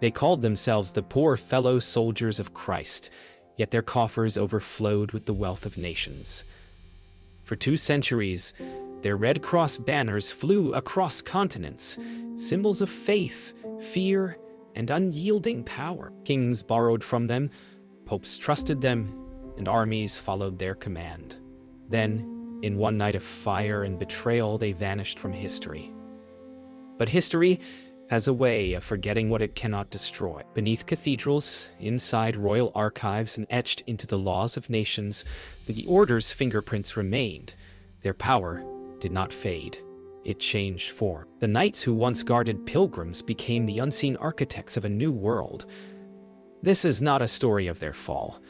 They called themselves the poor fellow soldiers of Christ, yet their coffers overflowed with the wealth of nations. For 2 centuries, their Red Cross banners flew across continents, symbols of faith, fear, and unyielding power. Kings borrowed from them, popes trusted them, and armies followed their command. Then, in one night of fire and betrayal, they vanished from history. But history has a way of forgetting what it cannot destroy. Beneath cathedrals, inside royal archives, and etched into the laws of nations, the Order's fingerprints remained. Their power did not fade. It changed form. The knights who once guarded pilgrims became the unseen architects of a new world. This is not a story of their fall.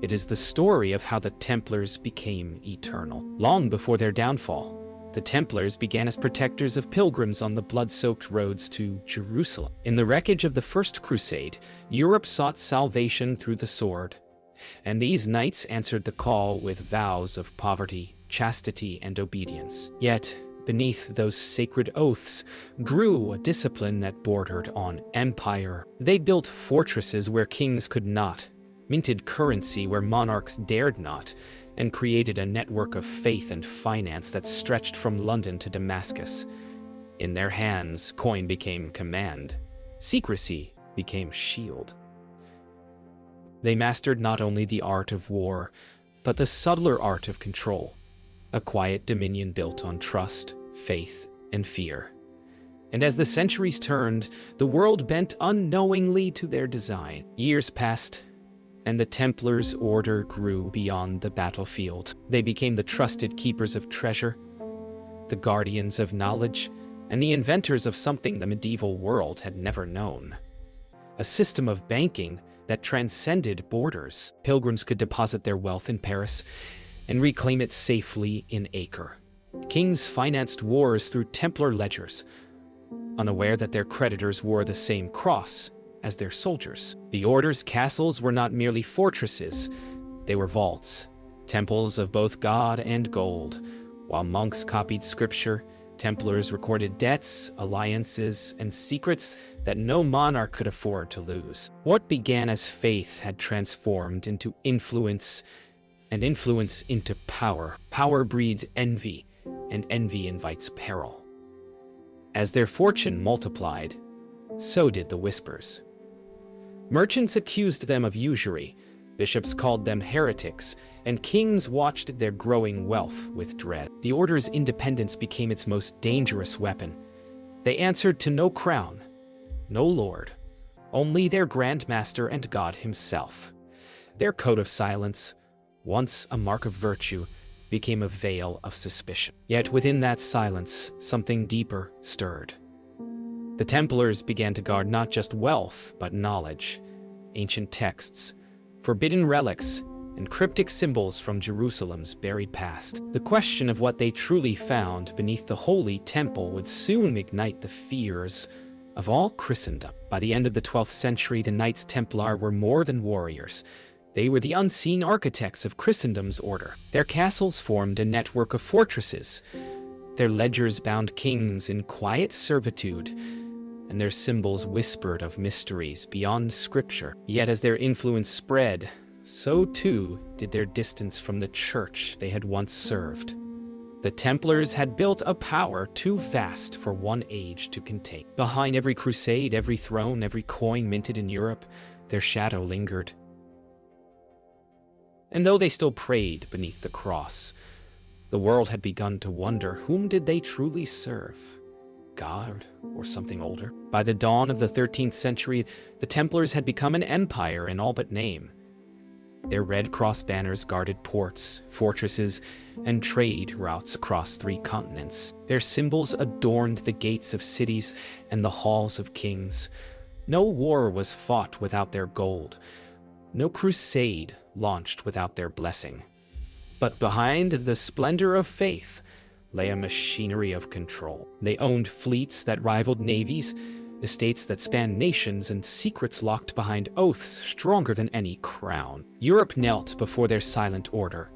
It is the story of how the Templars became eternal. Long before their downfall, the Templars began as protectors of pilgrims on the blood-soaked roads to Jerusalem. In the wreckage of the First Crusade, Europe sought salvation through the sword, and these knights answered the call with vows of poverty, chastity, and obedience. Yet, beneath those sacred oaths grew a discipline that bordered on empire. They built fortresses where kings could not, minted currency where monarchs dared not, and created a network of faith and finance that stretched from London to Damascus. In their hands, coin became command. Secrecy became shield. They mastered not only the art of war, but the subtler art of control, a quiet dominion built on trust, faith, and fear. And as the centuries turned, the world bent unknowingly to their design. Years passed, and the Templars' order grew beyond the battlefield. They became the trusted keepers of treasure, the guardians of knowledge, and the inventors of something the medieval world had never known. A system of banking that transcended borders. Pilgrims could deposit their wealth in Paris and reclaim it safely in Acre. Kings financed wars through Templar ledgers, unaware that their creditors wore the same cross as their soldiers. The Order's castles were not merely fortresses, they were vaults, temples of both God and gold. While monks copied scripture, Templars recorded debts, alliances, and secrets that no monarch could afford to lose. What began as faith had transformed into influence, and influence into power. Power breeds envy, and envy invites peril. As their fortune multiplied, so did the whispers. Merchants accused them of usury, bishops called them heretics, and kings watched their growing wealth with dread. The Order's independence became its most dangerous weapon. They answered to no crown, no lord, only their Grand Master and God himself. Their code of silence, once a mark of virtue, became a veil of suspicion. Yet within that silence, something deeper stirred. The Templars began to guard not just wealth, but knowledge, ancient texts, forbidden relics, and cryptic symbols from Jerusalem's buried past. The question of what they truly found beneath the Holy Temple would soon ignite the fears of all Christendom. By the end of the 12th century, the Knights Templar were more than warriors. They were the unseen architects of Christendom's order. Their castles formed a network of fortresses. Their ledgers bound kings in quiet servitude, and their symbols whispered of mysteries beyond scripture. Yet as their influence spread, so too did their distance from the church they had once served. The Templars had built a power too vast for one age to contain. Behind every crusade, every throne, every coin minted in Europe, their shadow lingered. And though they still prayed beneath the cross, the world had begun to wonder, whom did they truly serve? God or something older? By the dawn of the 13th century, the Templars had become an empire in all but name. Their Red Cross banners guarded ports, fortresses, and trade routes across 3 continents. Their symbols adorned the gates of cities and the halls of kings. No war was fought without their gold. No crusade launched without their blessing. But behind the splendor of faith lay a machinery of control. They owned fleets that rivaled navies, estates that spanned nations, and secrets locked behind oaths stronger than any crown. Europe knelt before their silent order,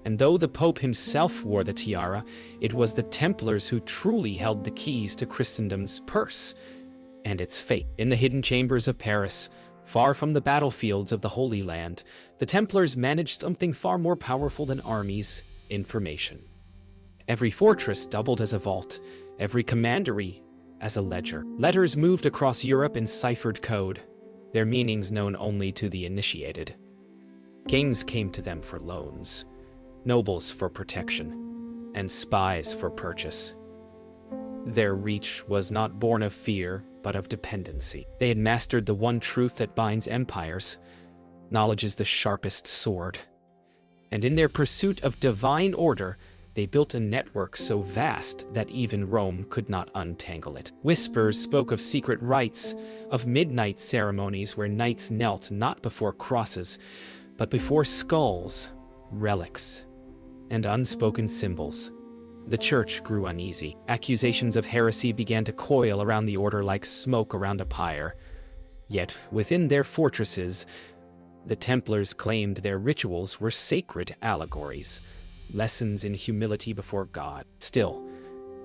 and though the Pope himself wore the tiara, it was the Templars who truly held the keys to Christendom's purse. and its fate. In the hidden chambers of Paris, far from the battlefields of the Holy Land, the Templars managed something far more powerful than armies: information. Every fortress doubled as a vault, every commandery as a ledger. Letters moved across Europe in ciphered code, their meanings known only to the initiated. Kings came to them for loans, nobles for protection, and spies for purchase. Their reach was not born of fear, but of dependency. They had mastered the one truth that binds empires: knowledge is the sharpest sword. And in their pursuit of divine order, they built a network so vast that even Rome could not untangle it. Whispers spoke of secret rites, of midnight ceremonies where knights knelt not before crosses, but before skulls, relics, and unspoken symbols. The church grew uneasy. Accusations of heresy began to coil around the order like smoke around a pyre. Yet, within their fortresses, the Templars claimed their rituals were sacred allegories, lessons in humility before God. Still,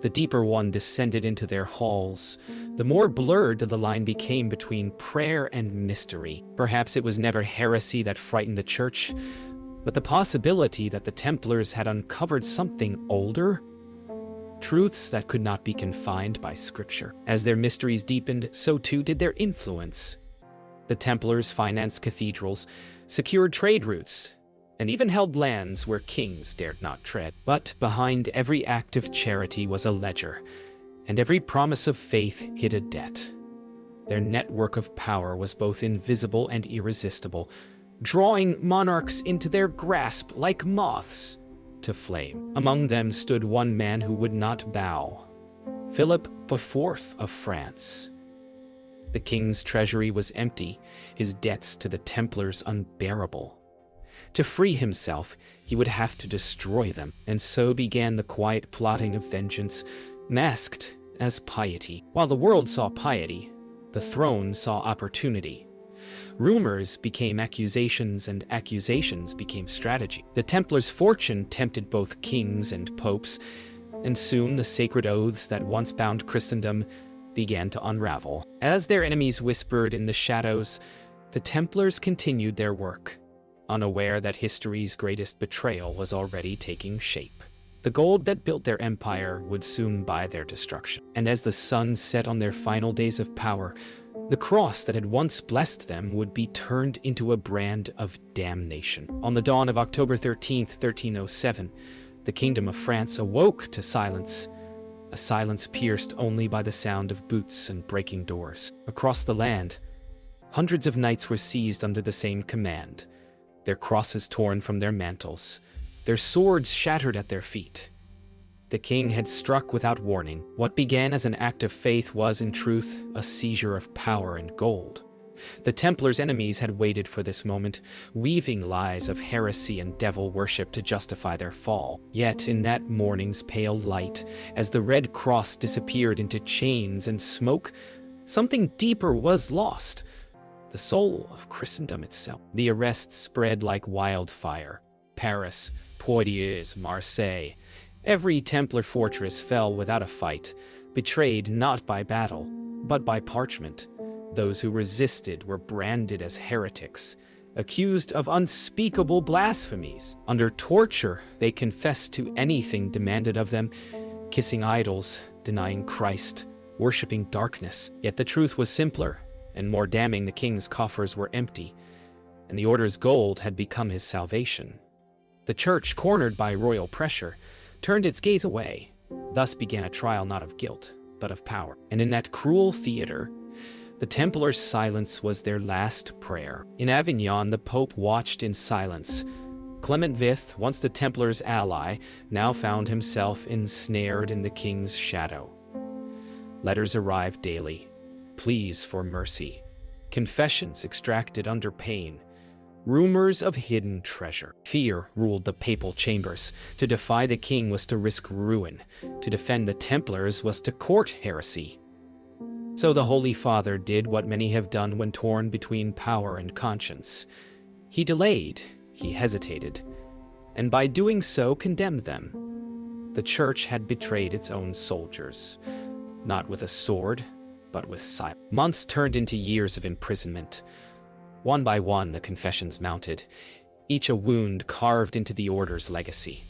the deeper one descended into their halls, the more blurred the line became between prayer and mystery. Perhaps it was never heresy that frightened the church, but the possibility that the Templars had uncovered something older, truths that could not be confined by scripture. As their mysteries deepened, so too did their influence. The Templars financed cathedrals, secured trade routes, and even held lands where kings dared not tread. But behind every act of charity was a ledger, and every promise of faith hid a debt. Their network of power was both invisible and irresistible, drawing monarchs into their grasp like moths to flame. Among them stood one man who would not bow: Philip IV of France. The king's treasury was empty, his debts to the Templars unbearable. To free himself, he would have to destroy them, and so began the quiet plotting of vengeance, masked as piety. While the world saw piety, the throne saw opportunity. Rumors became accusations, and accusations became strategy. The Templars' fortune tempted both kings and popes, and soon the sacred oaths that once bound Christendom began to unravel. As their enemies whispered in the shadows, the Templars continued their work, unaware that history's greatest betrayal was already taking shape. The gold that built their empire would soon buy their destruction. And as the sun set on their final days of power, the cross that had once blessed them would be turned into a brand of damnation. On the dawn of October 13th, 1307, the Kingdom of France awoke to silence, a silence pierced only by the sound of boots and breaking doors. Across the land, hundreds of knights were seized under the same command, their crosses torn from their mantles, their swords shattered at their feet. The king had struck without warning. What began as an act of faith was, in truth, a seizure of power and gold. The Templars' enemies had waited for this moment, weaving lies of heresy and devil worship to justify their fall. Yet in that morning's pale light, as the red cross disappeared into chains and smoke, something deeper was lost: the soul of Christendom itself. The arrests spread like wildfire. Paris, Poitiers, Marseille. Every Templar fortress fell without a fight, betrayed not by battle, but by parchment. Those who resisted were branded as heretics, accused of unspeakable blasphemies. Under torture, they confessed to anything demanded of them, kissing idols, denying Christ, worshipping darkness. Yet the truth was simpler and more damning. The king's coffers were empty, and the order's gold had become his salvation. The church, cornered by royal pressure, turned its gaze away. Thus began a trial not of guilt, but of power. And in that cruel theater, the Templars' silence was their last prayer. In Avignon, the Pope watched in silence. Clement V, once the Templars' ally, now found himself ensnared in the king's shadow. Letters arrived daily, pleas for mercy, confessions extracted under pain, rumors of hidden treasure. Fear ruled the papal chambers. To defy the king was to risk ruin. To defend the Templars was to court heresy. So the Holy Father did what many have done when torn between power and conscience. He delayed, he hesitated, and by doing so condemned them. The church had betrayed its own soldiers, not with a sword, but with silence. Months turned into years of imprisonment. One by one, the confessions mounted, each a wound carved into the Order's legacy.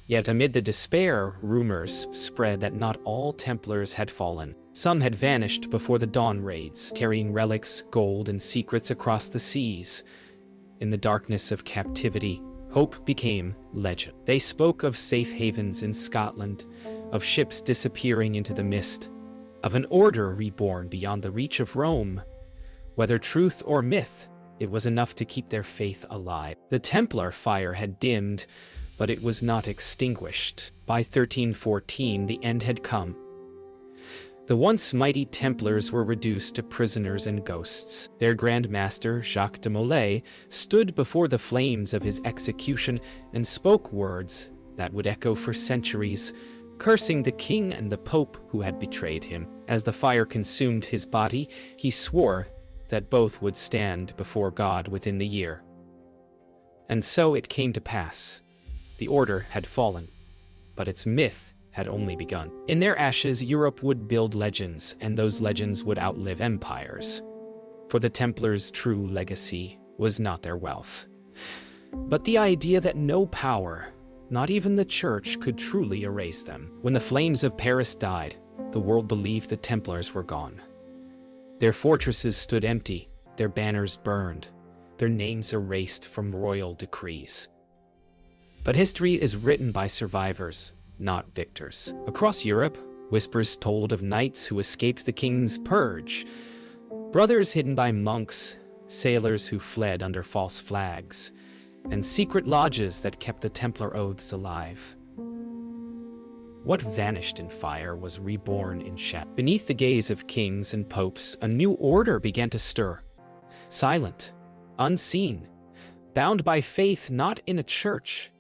Yet amid the despair, rumors spread that not all Templars had fallen. Some had vanished before the Dawn raids, carrying relics, gold, and secrets across the seas. In the darkness of captivity, hope became legend. They spoke of safe havens in Scotland, of ships disappearing into the mist, of an order reborn beyond the reach of Rome. Whether truth or myth, it was enough to keep their faith alive. The Templar fire had dimmed, but it was not extinguished. By 1314, the end had come. The once mighty Templars were reduced to prisoners and ghosts. Their Grand Master, Jacques de Molay, stood before the flames of his execution and spoke words that would echo for centuries, cursing the king and the pope who had betrayed him. As the fire consumed his body, he swore that both would stand before God within the year. And so it came to pass. The Order had fallen, but its myth had only begun. In their ashes, Europe would build legends, and those legends would outlive empires. For the Templars' true legacy was not their wealth, but the idea that no power, not even the Church, could truly erase them. When the flames of Paris died, the world believed the Templars were gone. Their fortresses stood empty, their banners burned, their names erased from royal decrees. But history is written by survivors, not victors. Across Europe, whispers told of knights who escaped the king's purge, brothers hidden by monks, sailors who fled under false flags, and secret lodges that kept the Templar oaths alive. What vanished in fire was reborn in shadow. Beneath the gaze of kings and popes, a new order began to stir. Silent, unseen, bound by faith not in a church,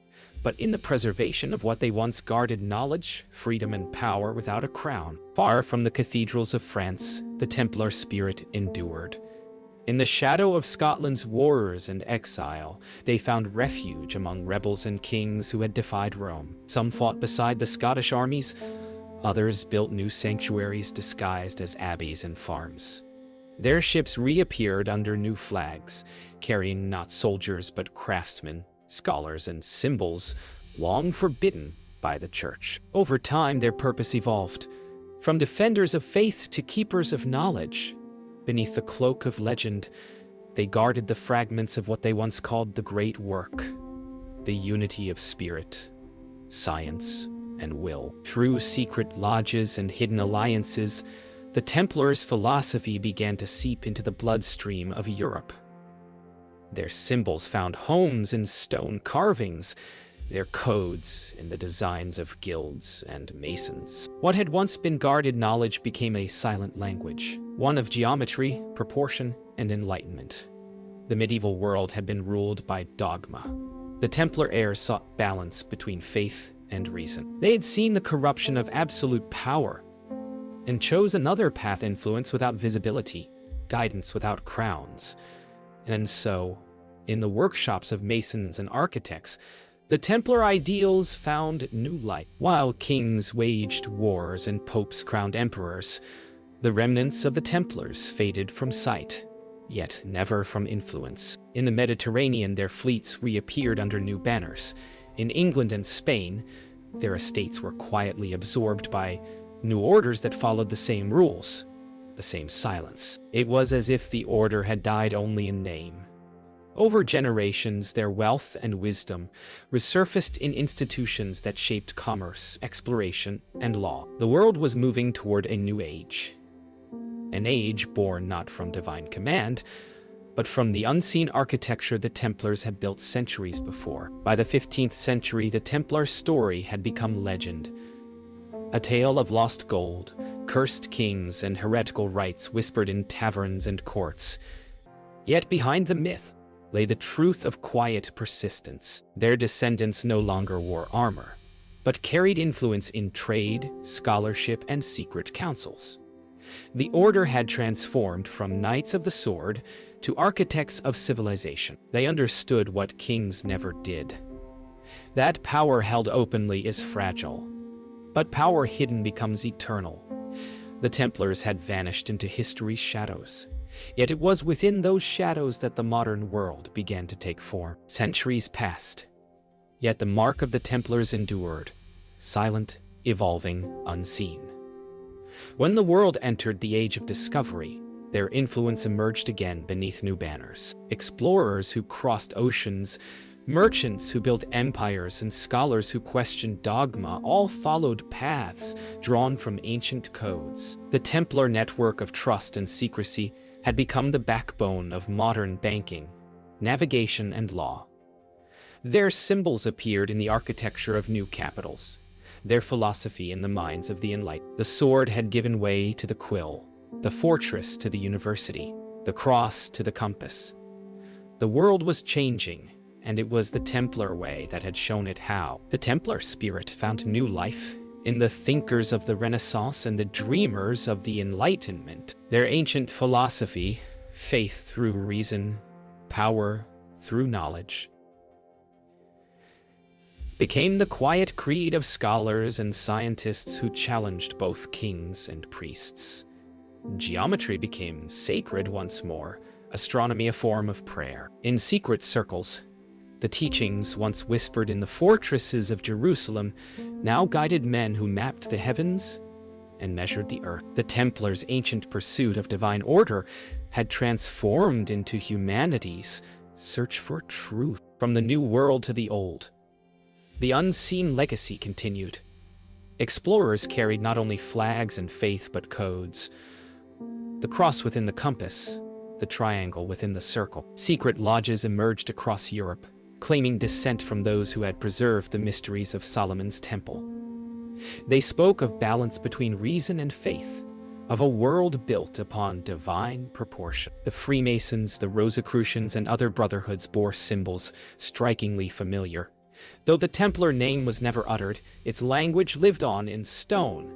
but in the preservation of what they once guarded: knowledge, freedom, and power without a crown. Far from the cathedrals of France, the Templar spirit endured. In the shadow of Scotland's wars and exile, they found refuge among rebels and kings who had defied Rome. Some fought beside the Scottish armies, others built new sanctuaries disguised as abbeys and farms. Their ships reappeared under new flags, carrying not soldiers but craftsmen, scholars, and symbols long forbidden by the Church. Over time, their purpose evolved, from defenders of faith to keepers of knowledge. Beneath the cloak of legend, they guarded the fragments of what they once called the Great Work, the unity of spirit, science, and will. Through secret lodges and hidden alliances, the Templars' philosophy began to seep into the bloodstream of Europe. Their symbols found homes in stone carvings, their codes in the designs of guilds and masons. What had once been guarded knowledge became a silent language, one of geometry, proportion, and enlightenment. The medieval world had been ruled by dogma. The Templar heirs sought balance between faith and reason. They had seen the corruption of absolute power and chose another path: influence without visibility, guidance without crowns. And so, in the workshops of masons and architects, the Templar ideals found new light. While kings waged wars and popes crowned emperors, the remnants of the Templars faded from sight, yet never from influence. In the Mediterranean, their fleets reappeared under new banners. In England and Spain, their estates were quietly absorbed by new orders that followed the same rules, the same silence. It was as if the order had died only in name. Over generations, their wealth and wisdom resurfaced in institutions that shaped commerce, exploration, and law. The world was moving toward a new age. An age born not from divine command, but from the unseen architecture the Templars had built centuries before. By the 15th century, the Templar story had become legend. A tale of lost gold, cursed kings, and heretical rites whispered in taverns and courts. Yet behind the myth lay the truth of quiet persistence. Their descendants no longer wore armor, but carried influence in trade, scholarship, and secret councils. The order had transformed from knights of the sword to architects of civilization. They understood what kings never did. That power held openly is fragile, but power hidden becomes eternal. The Templars had vanished into history's shadows. Yet it was within those shadows that the modern world began to take form. Centuries passed, yet the mark of the Templars endured, silent, evolving, unseen. When the world entered the age of discovery, their influence emerged again beneath new banners. Explorers who crossed oceans, merchants who built empires, and scholars who questioned dogma all followed paths drawn from ancient codes. The Templar network of trust and secrecy had become the backbone of modern banking, navigation, and law. Their symbols appeared in the architecture of new capitals, their philosophy in the minds of the enlightened. The sword had given way to the quill, the fortress to the university, the cross to the compass. The world was changing, and it was the Templar way that had shown it how. The Templar spirit found new life in the thinkers of the Renaissance and the dreamers of the Enlightenment. Their ancient philosophy, faith through reason, power through knowledge, became the quiet creed of scholars and scientists who challenged both kings and priests. Geometry became sacred once more, astronomy a form of prayer. In secret circles, the teachings once whispered in the fortresses of Jerusalem now guided men who mapped the heavens and measured the earth. The Templars' ancient pursuit of divine order had transformed into humanity's search for truth. From the new world to the old, the unseen legacy continued. Explorers carried not only flags and faith but codes. The cross within the compass, the triangle within the circle. Secret lodges emerged across Europe, claiming descent from those who had preserved the mysteries of Solomon's temple. They spoke of balance between reason and faith, of a world built upon divine proportion. The Freemasons, the Rosicrucians, and other brotherhoods bore symbols strikingly familiar. Though the Templar name was never uttered, its language lived on in stone,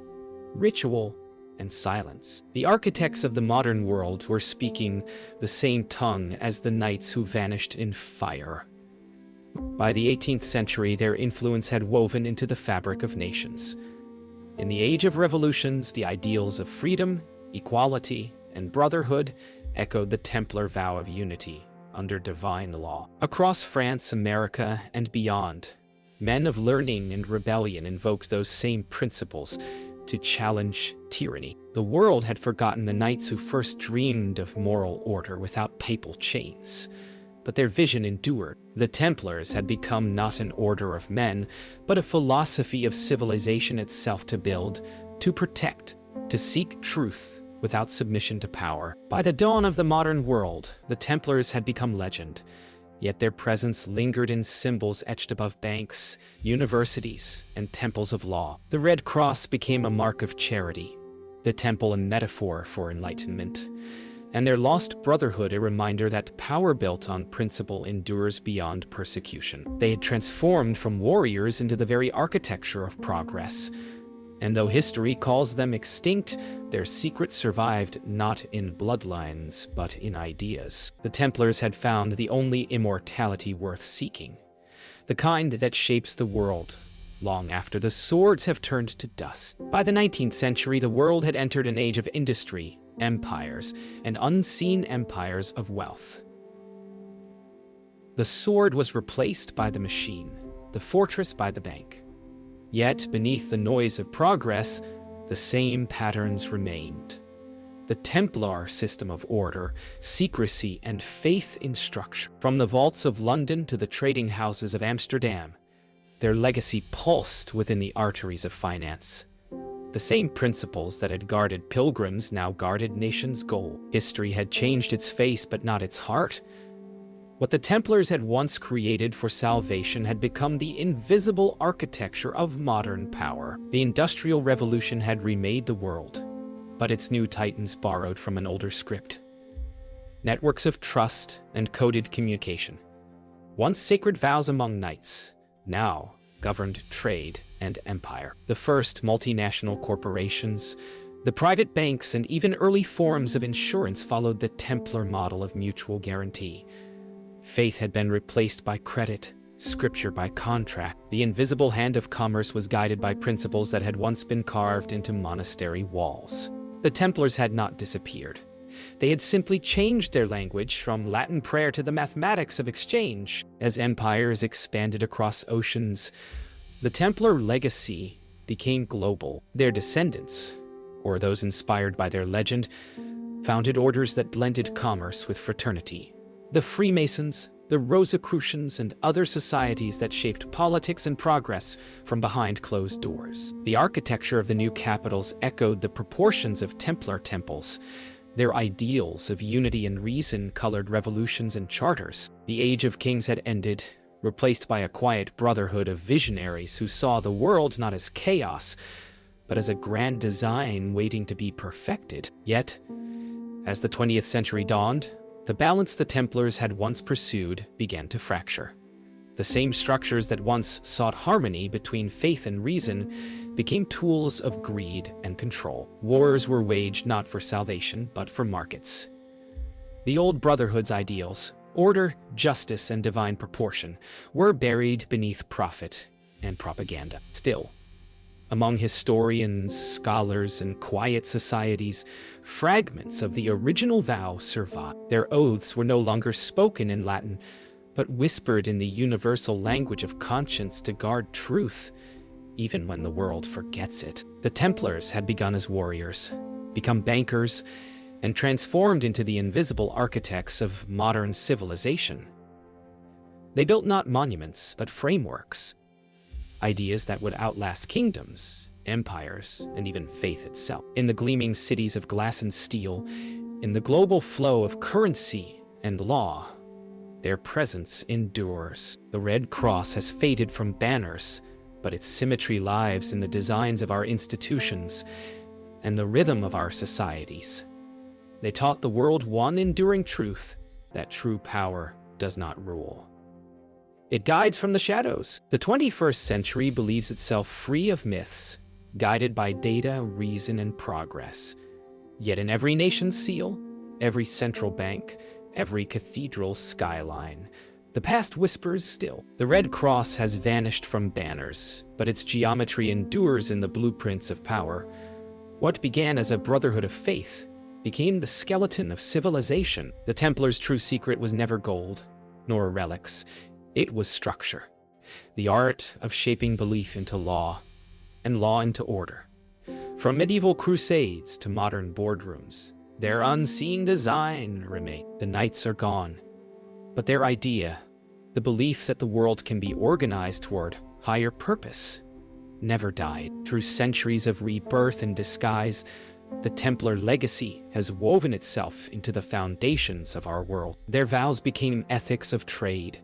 ritual, and silence. The architects of the modern world were speaking the same tongue as the knights who vanished in fire. By the 18th century, their influence had woven into the fabric of nations. In the age of revolutions, the ideals of freedom, equality, and brotherhood echoed the Templar vow of unity under divine law. Across France, America, and beyond, men of learning and rebellion invoked those same principles to challenge tyranny. The world had forgotten the knights who first dreamed of moral order without papal chains, but their vision endured. The Templars had become not an order of men, but a philosophy of civilization itself, to build, to protect, to seek truth without submission to power. By the dawn of the modern world, the Templars had become legend, yet their presence lingered in symbols etched above banks, universities, and temples of law. The Red Cross became a mark of charity, the temple a metaphor for enlightenment, and their lost brotherhood a reminder that power built on principle endures beyond persecution. They had transformed from warriors into the very architecture of progress, and though history calls them extinct, their secret survived not in bloodlines, but in ideas. The Templars had found the only immortality worth seeking, the kind that shapes the world long after the swords have turned to dust. By the 19th century, the world had entered an age of industry, empires, and unseen empires of wealth. The sword was replaced by the machine, the fortress by the bank. Yet, beneath the noise of progress, the same patterns remained. The Templar system of order, secrecy, and faith in structure. From the vaults of London to the trading houses of Amsterdam, their legacy pulsed within the arteries of finance. The same principles that had guarded pilgrims now guarded nations' gold. History had changed its face, but not its heart. What the Templars had once created for salvation had become the invisible architecture of modern power. The Industrial Revolution had remade the world, but its new titans borrowed from an older script. Networks of trust and coded communication, once sacred vows among knights, now governed trade and empire. The first multinational corporations, the private banks, and even early forms of insurance followed the Templar model of mutual guarantee. Faith had been replaced by credit, scripture by contract. The invisible hand of commerce was guided by principles that had once been carved into monastery walls. The Templars had not disappeared. They had simply changed their language from Latin prayer to the mathematics of exchange. As empires expanded across oceans, the Templar legacy became global. Their descendants, or those inspired by their legend, founded orders that blended commerce with fraternity. The Freemasons, the Rosicrucians, and other societies that shaped politics and progress from behind closed doors. The architecture of the new capitals echoed the proportions of Templar temples. Their ideals of unity and reason colored revolutions and charters. The Age of Kings had ended, replaced by a quiet brotherhood of visionaries who saw the world not as chaos, but as a grand design waiting to be perfected. Yet, as the 20th century dawned, the balance the Templars had once pursued began to fracture. The same structures that once sought harmony between faith and reason became tools of greed and control. Wars were waged not for salvation, but for markets. The old Brotherhood's ideals, order, justice, and divine proportion, were buried beneath profit and propaganda. Still, among historians, scholars, and quiet societies, fragments of the original vow survive. Their oaths were no longer spoken in Latin, but whispered in the universal language of conscience to guard truth, even when the world forgets it. The Templars had begun as warriors, become bankers, and transformed into the invisible architects of modern civilization. They built not monuments, but frameworks, ideas that would outlast kingdoms, empires, and even faith itself. In the gleaming cities of glass and steel, in the global flow of currency and law, their presence endures. The Red Cross has faded from banners, but its symmetry lives in the designs of our institutions and the rhythm of our societies. They taught the world one enduring truth, that true power does not rule. It guides from the shadows. The 21st century believes itself free of myths, guided by data, reason, and progress. Yet in every nation's seal, every central bank, every cathedral's skyline, the past whispers still. The Red Cross has vanished from banners, but its geometry endures in the blueprints of power. What began as a brotherhood of faith became the skeleton of civilization. The Templars' true secret was never gold, nor relics. It was structure, the art of shaping belief into law, and law into order. From medieval crusades to modern boardrooms, their unseen design remains. The knights are gone, but their idea, the belief that the world can be organized toward higher purpose, never died. Through centuries of rebirth and disguise, the Templar legacy has woven itself into the foundations of our world. Their vows became ethics of trade.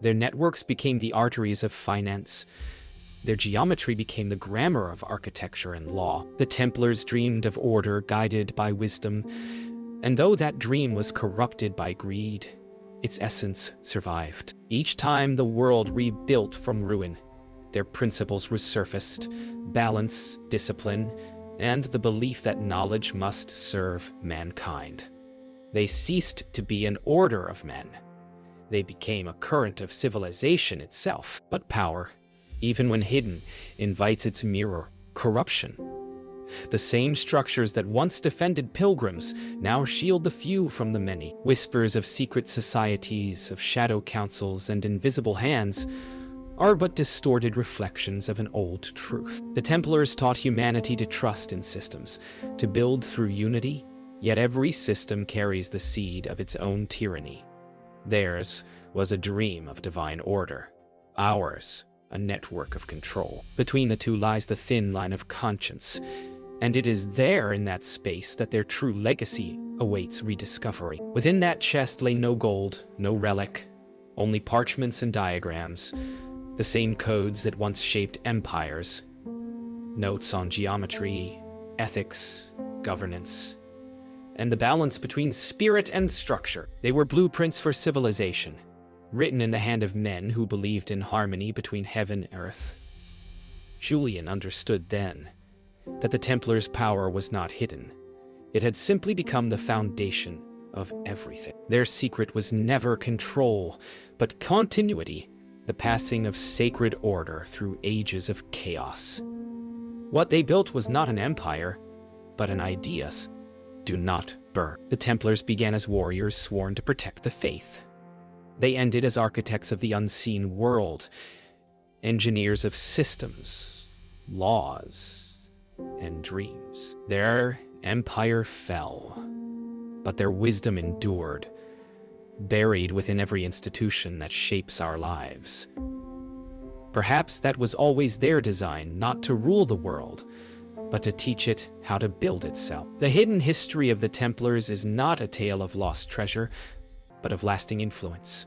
Their networks became the arteries of finance. Their geometry became the grammar of architecture and law. The Templars dreamed of order guided by wisdom, and though that dream was corrupted by greed, its essence survived. Each time the world rebuilt from ruin, their principles resurfaced: balance, discipline, and the belief that knowledge must serve mankind. They ceased to be an order of men. They became a current of civilization itself. But power, even when hidden, invites its mirror: corruption. The same structures that once defended pilgrims now shield the few from the many. Whispers of secret societies, of shadow councils, and invisible hands are but distorted reflections of an old truth. The Templars taught humanity to trust in systems, to build through unity, yet every system carries the seed of its own tyranny. Theirs was a dream of divine order. Ours, a network of control. Between the two lies the thin line of conscience, and it is there in that space that their true legacy awaits rediscovery. Within that chest lay no gold, no relic, only parchments and diagrams, the same codes that once shaped empires, notes on geometry, ethics, governance, and the balance between spirit and structure. They were blueprints for civilization, written in the hand of men who believed in harmony between heaven and earth. Julian understood then that the Templars' power was not hidden. It had simply become the foundation of everything. Their secret was never control, but continuity, the passing of sacred order through ages of chaos. What they built was not an empire, but an ideas. Do not burn. The Templars began as warriors sworn to protect the faith. They ended as architects of the unseen world, engineers of systems, laws, and dreams. Their empire fell, but their wisdom endured, buried within every institution that shapes our lives. Perhaps that was always their design, not to rule the world, but to teach it how to build itself. The hidden history of the Templars is not a tale of lost treasure, but of lasting influence.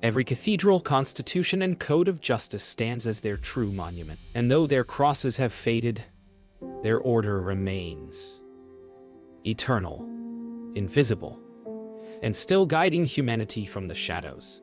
Every cathedral, constitution, and code of justice stands as their true monument. And though their crosses have faded, their order remains. Eternal, invisible, and still guiding humanity from the shadows.